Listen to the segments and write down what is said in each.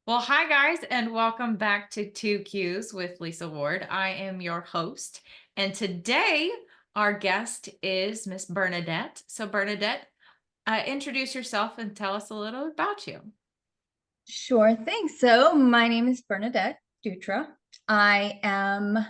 Well, hi guys, and welcome back to 2Qs with Lisa Ward. I am your host, and today our guest is Miss Bernadette. So, Bernadette, introduce yourself and tell us a little about you. Sure thing. So my name is Bernadette Dutra. I am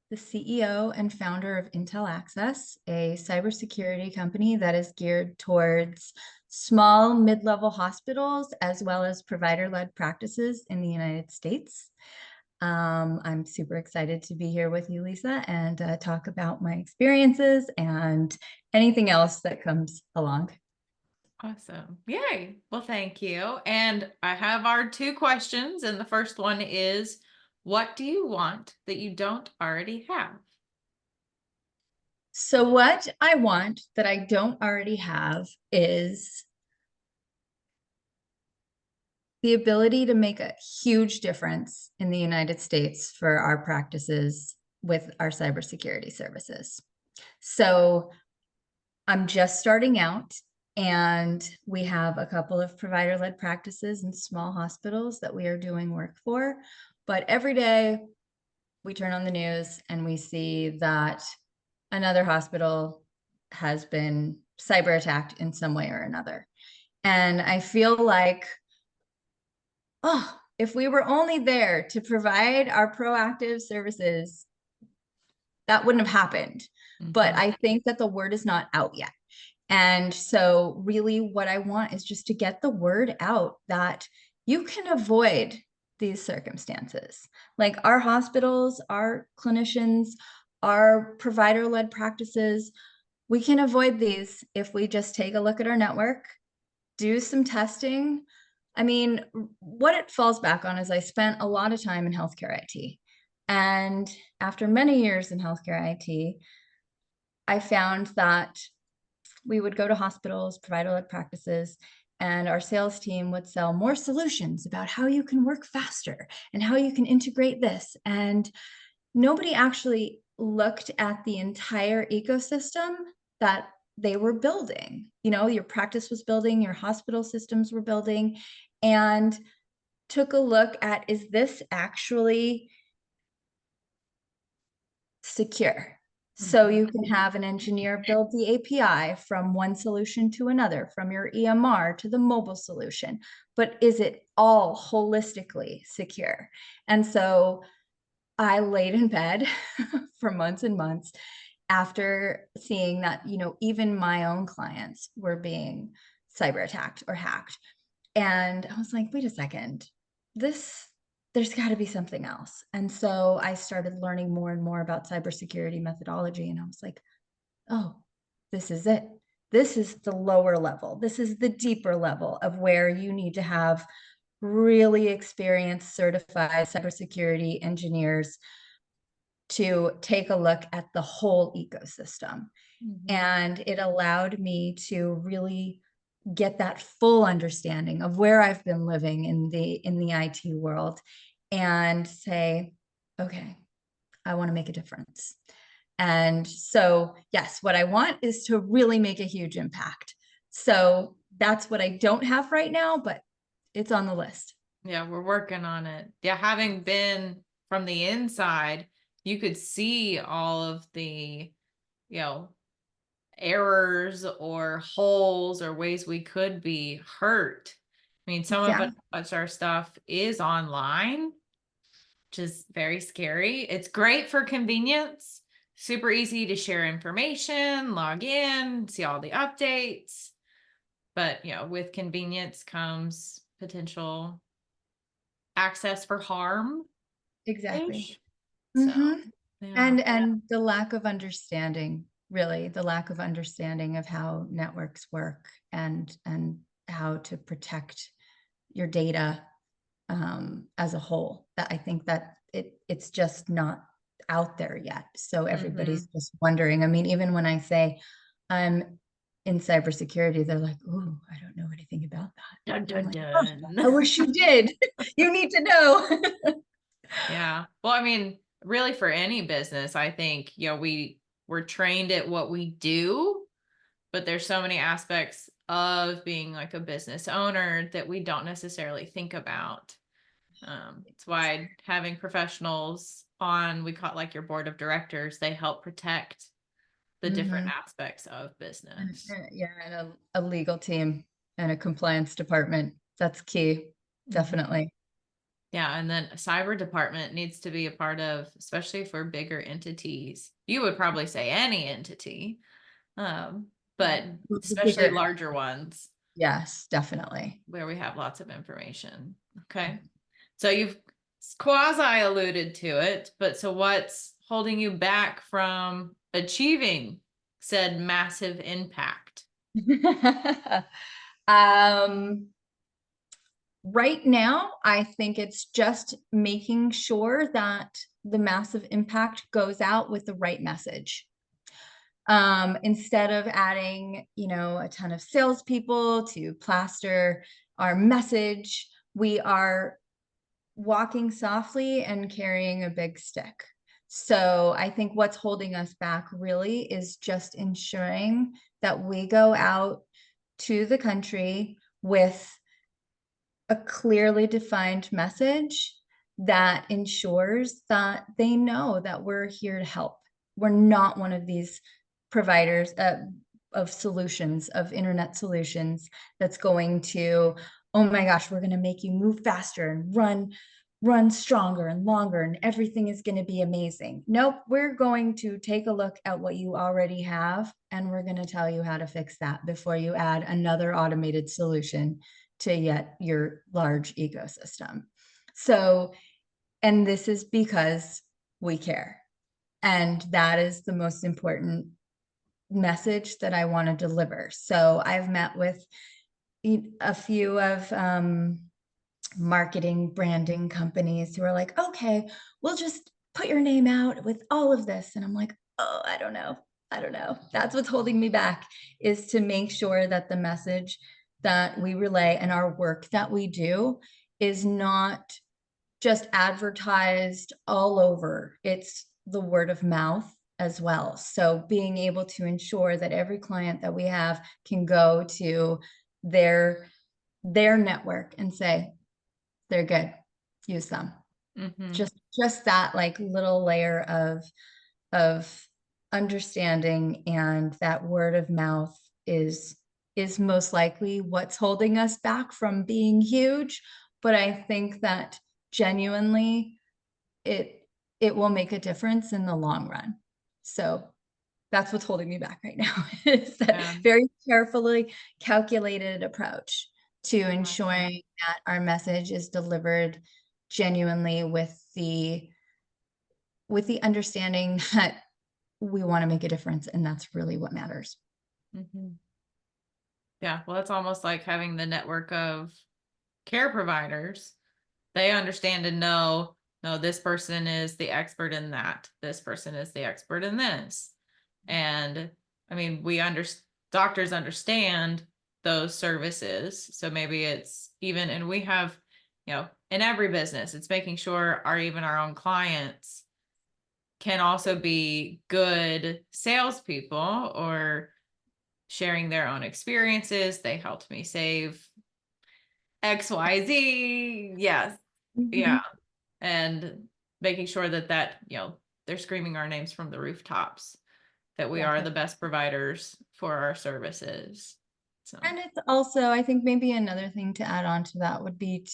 the CEO and founder of IntelAccess, a cybersecurity company that is geared towards small, mid-level hospitals, as well as provider-led practices in the United States. I'm super excited to be here with you, Lisa, and talk about my experiences and anything else that comes along. Awesome. Yay. Well, thank you. And I have our two questions. And the first one is, what do you want that you don't already have? So what I want that I don't already have is the ability to make a huge difference in the United States for our practices with our cybersecurity services. So I'm just starting out, and we have a couple of provider-led practices and small hospitals that we are doing work for. But every day we turn on the news and we see that another hospital has been cyber attacked in some way or another. And I feel like, oh, if we were only there to provide our proactive services, that wouldn't have happened. But Mhm. I think that the word is not out yet. And so, really, what I want is just to get the word out that you can avoid these circumstances. Like our hospitals, our clinicians, our provider led practices, we can avoid these if we just take a look at our network, do some testing. I mean, what it falls back on is I spent a lot of time in healthcare IT. And after many years in healthcare IT, I found that we would go to hospitals, provider-led practices, and our sales team would sell more solutions about how you can work faster and how you can integrate this. And nobody actually looked at the entire ecosystem that they were building. You know, your practice was building, your hospital systems were building, and took a look at, is this actually secure? So Mhm. you can have an engineer build the API from one solution to another, from your EMR to the mobile solution, but is it all holistically secure? And so I laid in bed for months and months after seeing that, even my own clients were being cyber attacked or hacked. And I was like, wait a second, this, there's got to be something else. And so I started learning more and more about cybersecurity methodology. And I was like, oh, this is it. This is the lower level. This is the deeper level of where you need to have really experienced, certified cybersecurity engineers to take a look at the whole ecosystem. Mhm. And it allowed me to really get that full understanding of where I've been living in the IT world and say, okay, I want to make a difference. And so, yes, what I want is to really make a huge impact. So that's what I don't have right now, but it's on the list. Yeah, we're working on it. Yeah, having been from the inside, you could see all of the, you know, errors or holes or ways we could be hurt. I mean, some of Yeah, our stuff is online, which is very scary. It's great for convenience, super easy to share information, log in, see all the updates. But, with convenience comes potential access for harm exactly. ish. So, hmm yeah. And the lack of understanding, really, the lack of understanding of how networks work and how to protect your data as a whole. That I think that it's just not out there yet. So everybody's Mhm. just wondering. I mean, even when I say I'm in cybersecurity, they're like, "Ooh, I don't know anything about Dun, that." I'm dun, like, "Oh, dun. I wish you did. You need to know." Yeah. Well, I mean, really for any business, I think, we're trained at what we do, but there's so many aspects of being like a business owner that we don't necessarily think about. It's why having professionals on, we call it like your board of directors, they help protect the different aspects of business. Yeah, and a legal team and a compliance department. That's key, definitely. Yeah, and then a cyber department needs to be a part of, especially for bigger entities. You would probably say any entity, but especially Bigger. larger ones Yes, definitely. where we have lots of information. Okay. So you've quasi alluded to it, but so what's holding you back from achieving said massive impact? um, right now, I think it's just making sure that the massive impact goes out with the right message. Instead of adding, a ton of salespeople to plaster our message, we are walking softly and carrying a big stick. So I think what's holding us back really is just ensuring that we go out to the country with a clearly defined message that ensures that they know that we're here to help. We're not one of these providers of solutions, of internet solutions, that's going to, oh my gosh, we're going to make you move faster and run stronger and longer and everything is going to be amazing. Nope, we're going to take a look at what you already have and we're going to tell you how to fix that before you add another automated solution to yet your large ecosystem. So, and this is because we care. And that is the most important message that I want to deliver. So I've met with a few of marketing branding companies who are like, okay, we'll just put your name out with all of this. And I'm like, oh, I don't know. That's what's holding me back, is to make sure that the message that we relay and our work that we do is not just advertised all over. It's the word of mouth as well. So being able to ensure that every client that we have can go to their network and say, they're good, use them. Just that like little layer of understanding, and that word of mouth is most likely what's holding us back from being huge. But I think that genuinely it will make a difference in the long run. So that's what's holding me back right now, is that very carefully calculated approach to ensuring that our message is delivered genuinely with the understanding that we want to make a difference, and that's really what matters. Yeah, well, it's almost like having the network of care providers. They understand and know, no, this person is the expert in that. This person is the expert in this. And I mean, doctors understand those services. So maybe it's even, and we have, in every business, it's making sure even our own clients can also be good salespeople or sharing their own experiences. They helped me save XYZ. Yes. Yeah. And making sure that they're screaming our names from the rooftops, that we are the best providers for our services. So. And it's also, I think maybe another thing to add on to that would be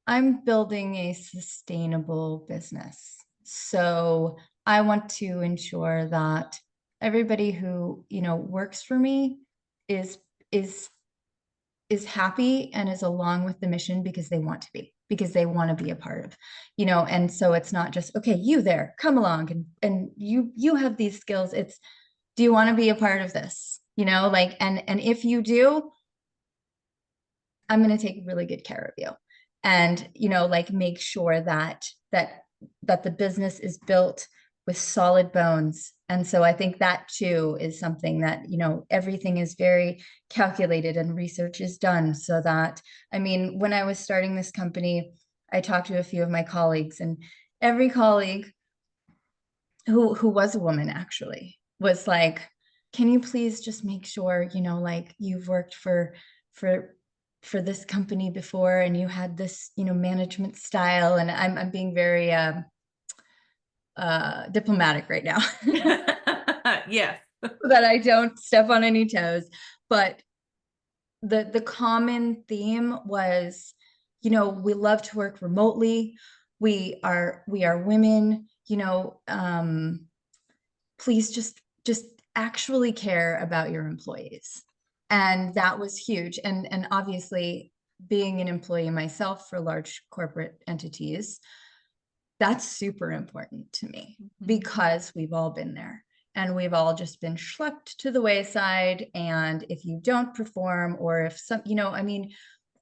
I'm building a sustainable business. So I want to ensure that everybody who, works for me is happy and is along with the mission because they want to be, because they want to be a part of, and so it's not just, okay, you there, come along and you have these skills. It's, do you want to be a part of this? And if you do, I'm going to take really good care of you. And, make sure that the business is built with solid bones. And so I think that too is something that, everything is very calculated and research is done, so that, I mean, when I was starting this company, I talked to a few of my colleagues, and every colleague who was a woman actually was like, can you please just make sure, you've worked for for this company before, and you had this, management style, and I'm being very diplomatic right now Yes. that I don't step on any toes. But the common theme was, we love to work remotely. We are women, please just actually care about your employees. And that was huge. And obviously, being an employee myself for large corporate entities, that's super important to me because we've all been there and we've all just been schlepped to the wayside. And if you don't perform, or if some,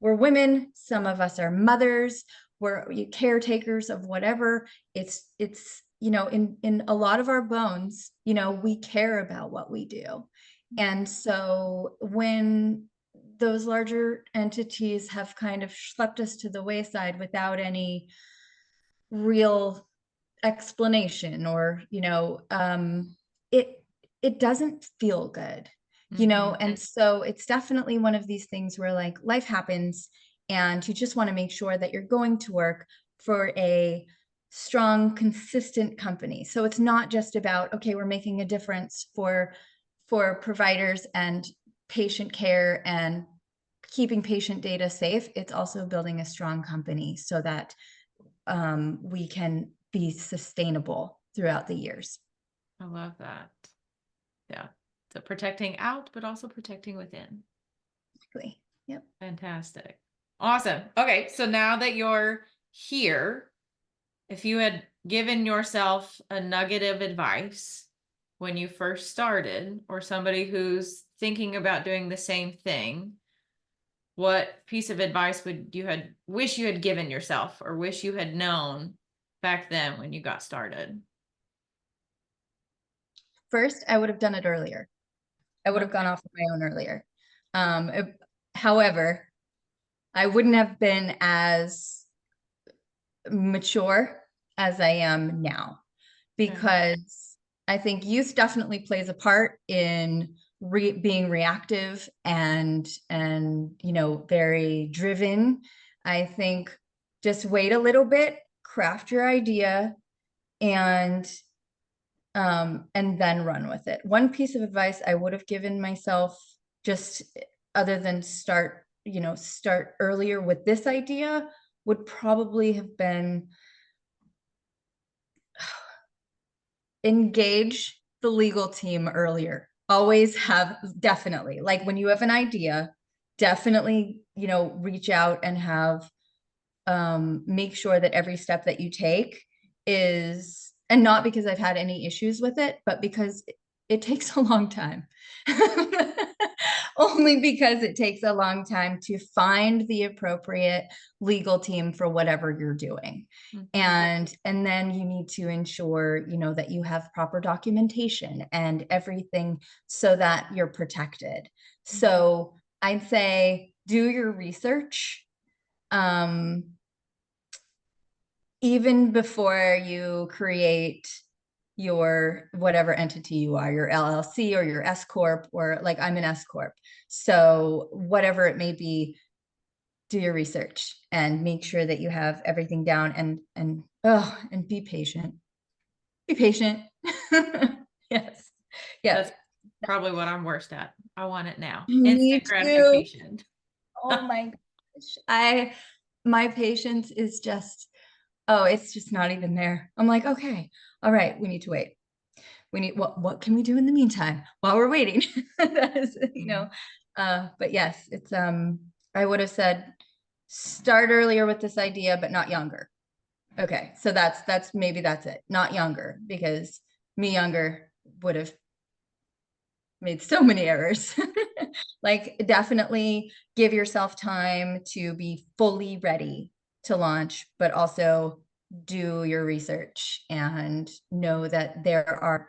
we're women, some of us are mothers, we're caretakers of whatever. It's in a lot of our bones, we care about what we do. And so when those larger entities have kind of schlepped us to the wayside without any real explanation, or it doesn't feel good. And so it's definitely one of these things where, like, life happens and you just want to make sure that you're going to work for a strong, consistent company. So it's not just about, okay, we're making a difference for providers and patient care and keeping patient data safe. It's also building a strong company so that we can be sustainable throughout the years. I love that. Yeah. So protecting out, but also protecting within. Exactly. Yep. Fantastic. Awesome. Okay. So now that you're here, if you had given yourself a nugget of advice when you first started, or somebody who's thinking about doing the same thing, what piece of advice would you wish you had given yourself, or wish you had known back then when you got started? First, I would have done it earlier. I would have gone off on my own earlier. However, I wouldn't have been as mature as I am now, because I think youth definitely plays a part in being reactive and very driven. I think just wait a little bit, craft your idea, and then run with it. One piece of advice I would have given myself, just other than start earlier with this idea, would probably have been engage the legal team earlier. Always have, definitely, like, when you have an idea, definitely, reach out and have, make sure that every step that you take is, and not because I've had any issues with it, but because it takes a long time. Only because it takes a long time to find the appropriate legal team for whatever you're doing. And then you need to ensure, that you have proper documentation and everything so that you're protected. So I'd say do your research. Even before you create your whatever entity you are, your LLC or your S Corp, or like I'm an S Corp. So whatever it may be, do your research and make sure that you have everything down, and be patient. Be patient. Yes. Yeah. That's probably what I'm worst at. I want it now. Me Instant too. gratification. Oh my gosh. My patience is just, oh, it's just not even there. I'm like, okay, all right, we need to wait. We need, what can we do in the meantime while we're waiting? That is, but yes, it's, I would have said, start earlier with this idea, but not younger. Okay. So maybe that's it. Not younger, because me younger would have made so many errors. Like, definitely give yourself time to be fully ready to launch, but also do your research and know that there are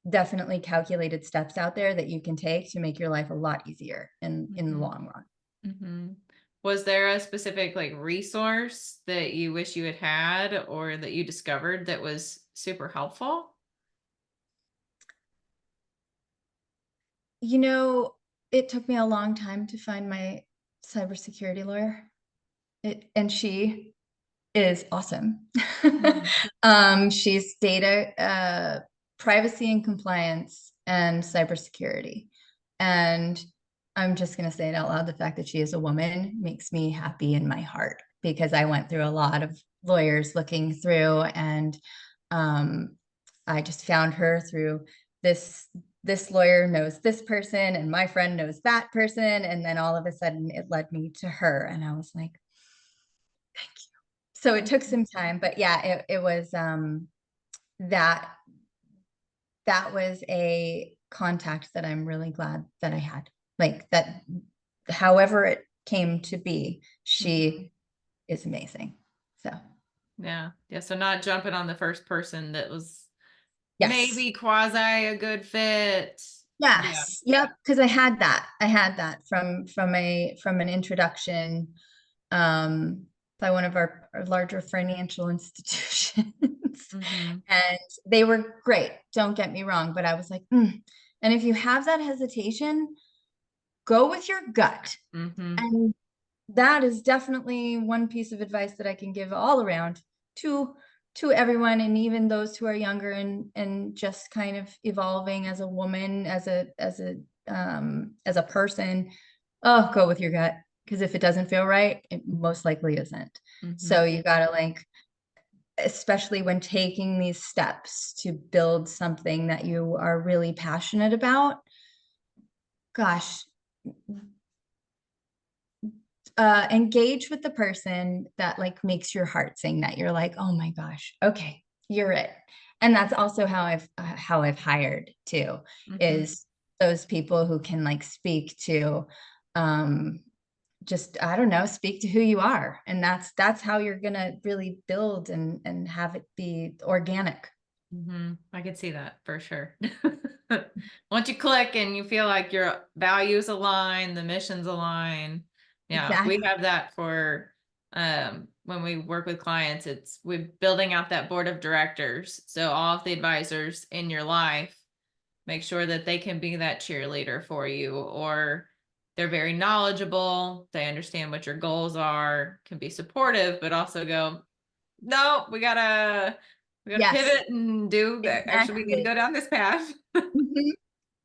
definitely calculated steps out there that you can take to make your life a lot easier in the long run. Was there a specific resource that you wish you had or that you discovered that was super helpful? It took me a long time to find my cybersecurity lawyer. And she is awesome. She's data, privacy and compliance and cybersecurity. And I'm just going to say it out loud. The fact that she is a woman makes me happy in my heart, because I went through a lot of lawyers looking through, and I just found her through this lawyer knows this person and my friend knows that person. And then all of a sudden it led me to her. And I was like, thank you. So it took some time, but yeah, it was that was a contact that I'm really glad that I had. Like that, however it came to be, she is amazing. So yeah. So not jumping on the first person that was yes. maybe quasi a good fit. Yes. Yeah. Yep. Because I had that from an introduction by one of our larger financial institutions. And they were great, don't get me wrong, but I was like, and if you have that hesitation, go with your gut. And that is definitely one piece of advice that I can give all around to everyone, and even those who are younger and just kind of evolving as a woman, as a person. Oh, go with your gut, because if it doesn't feel right, it most likely isn't. So you got to, like, especially when taking these steps to build something that you are really passionate about, gosh, engage with the person that, like, makes your heart sing, that you're like, oh my gosh, okay, you're it. And that's also how I've hired too, is those people who can, like, speak to just, I don't know, speak to who you are. And that's how you're gonna really build and have it be organic. I can see that for sure. Once you click and you feel like your values align, the missions align. Yeah, Exactly. we have that for when we work with clients. We're building out that board of directors. So all of the advisors in your life, make sure that they can be that cheerleader for you, or they're very knowledgeable, they understand what your goals are, can be supportive, but also go, no, we gotta Yes, pivot and do that. Actually, we need to exactly. go down this path.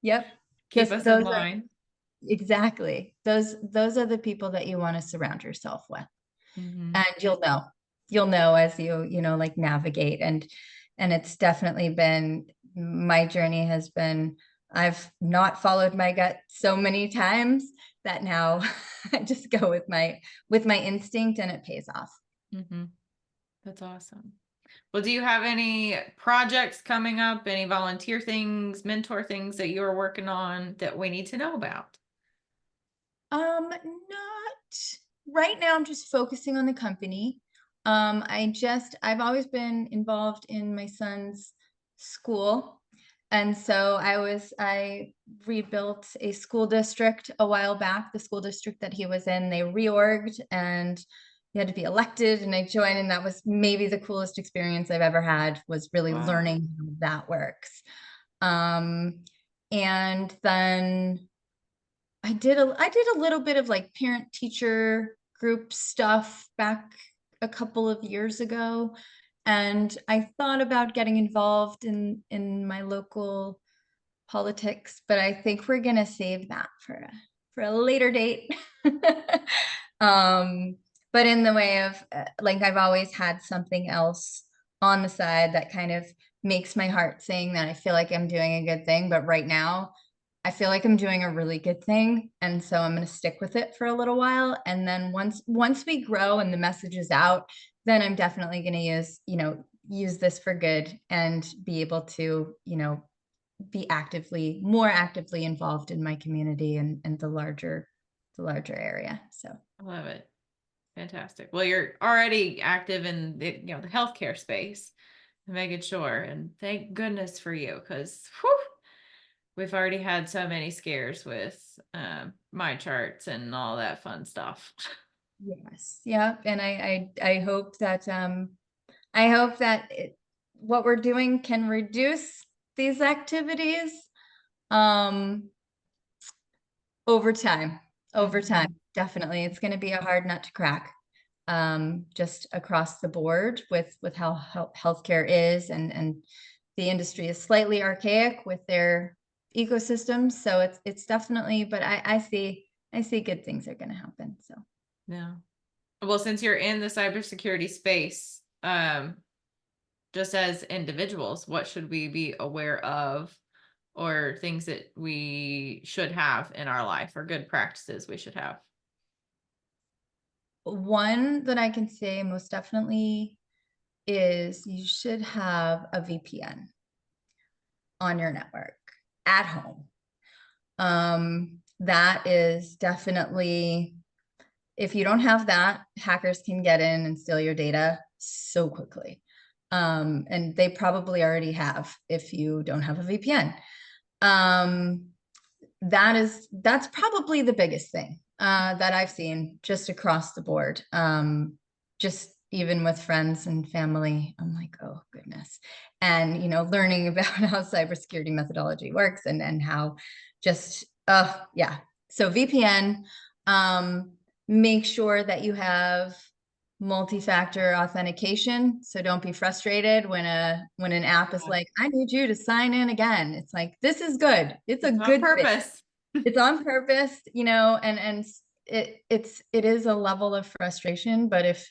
Yep. Keep us in line. Exactly. Those are the people that you want to surround yourself with. And you'll know as you know, like, navigate. And it's definitely been, my journey has been, I've not followed my gut so many times that now I just go with my instinct, and it pays off. That's awesome. Well, do you have any projects coming up, any volunteer things, mentor things that you're working on that we need to know about? Not right now. I'm just focusing on the company. I've always been involved in my son's school. And so I rebuilt a school district a while back. The school district that he was in, they reorged, and you had to be elected, and I joined, and that was maybe the coolest experience I've ever had, was really learning how that works. And then I did a little bit of, like, parent teacher group stuff back a couple of years ago. And I thought about getting involved in my local politics, but I think we're gonna save that for a later date. But in the way of, like, I've always had something else on the side that kind of makes my heart sing, that I feel like I'm doing a good thing. But right now, I feel like I'm doing a really good thing. And so I'm going to stick with it for a little while. And then once we grow and the message is out, then I'm definitely going to use this for good, and be able to, be more actively involved in my community and the larger area. So I love it. Fantastic. Well, you're already active in the healthcare space, making sure, and thank goodness for you, because we've already had so many scares with my charts and all that fun stuff. yes, yeah, and I hope that what we're doing can reduce these activities over time. definitely. It's going to be a hard nut to crack, just across the board with how healthcare is, and the industry is slightly archaic with their ecosystems. So it's definitely, but I see good things are going to happen. So Yeah. Well, since you're in the cybersecurity space, just as individuals, what should we be aware of, or things that we should have in our life, or good practices we should have? one that I can say most definitely is you should have a VPN on your network at home. That is definitely, if you don't have that, hackers can get in and steal your data so quickly. And they probably already have if you don't have a VPN. That's probably the biggest thing that I've seen just across the board. Just even with friends and family, I'm like, oh goodness. And learning about how cybersecurity methodology works, and how just yeah. So VPN, make sure that you have multi-factor authentication. So don't be frustrated when an app is like, I need you to sign in again. It's like, this is good. It's a It's on good thing. purpose. It's on purpose, and it is a level of frustration, but if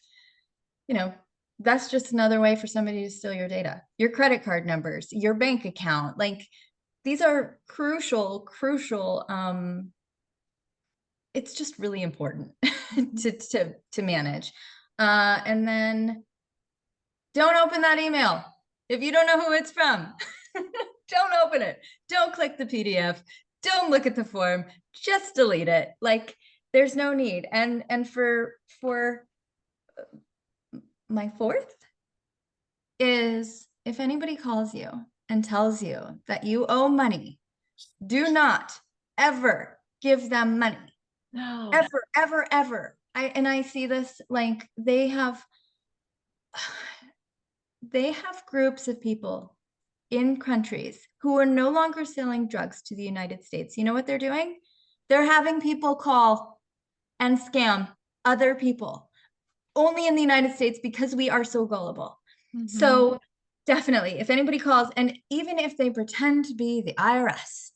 that's just another way for somebody to steal your data, your credit card numbers, your bank account. Like, these are crucial. It's just really important to manage. And then don't open that email if you don't know who it's from. Don't open it. Don't click the PDF. Don't look at the form. Just delete it. Like, there's no need. And for my fourth is, if anybody calls you and tells you that you owe money, do not ever give them money. No. Ever, ever, ever. I see this, like, they have groups of people in countries who are no longer selling drugs to the United States. You know what they're doing? They're having people call and scam other people only in the United States because we are so gullible. So definitely, if anybody calls, and even if they pretend to be the IRS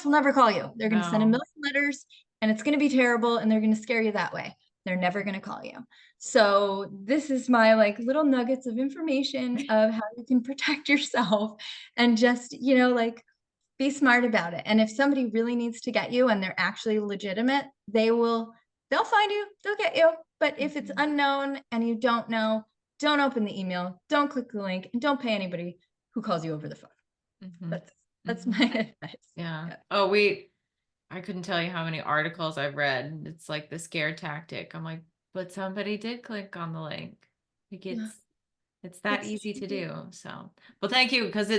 will never call you. They're going to send a million letters, and it's going to be terrible, and they're going to scare you that way. They're never going to call you. So this is my little nuggets of information of how you can protect yourself, and just, be smart about it. And if somebody really needs to get you and they're actually legitimate, they'll find you, they'll get you. But if it's unknown and you don't know, don't open the email, don't click the link, and don't pay anybody who calls you over the phone. That's my advice. Yeah. Oh, I couldn't tell you how many articles I've read. It's like the scare tactic. I'm like, but somebody did click on the link. Like, it's that easy to do. So, well, thank you. Because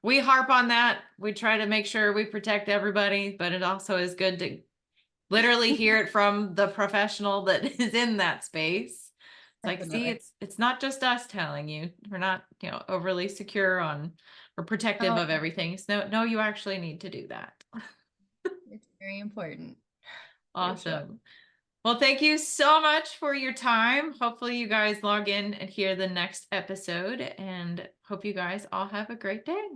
we harp on that. We try to make sure we protect everybody, but it also is good to literally hear it from the professional that is in that space. It's like, see, it's not just us telling you. We're not, overly secure on or protective of everything. So no, you actually need to do that. It's very important. Awesome. Well, thank you so much for your time. Hopefully you guys log in and hear the next episode, and hope you guys all have a great day.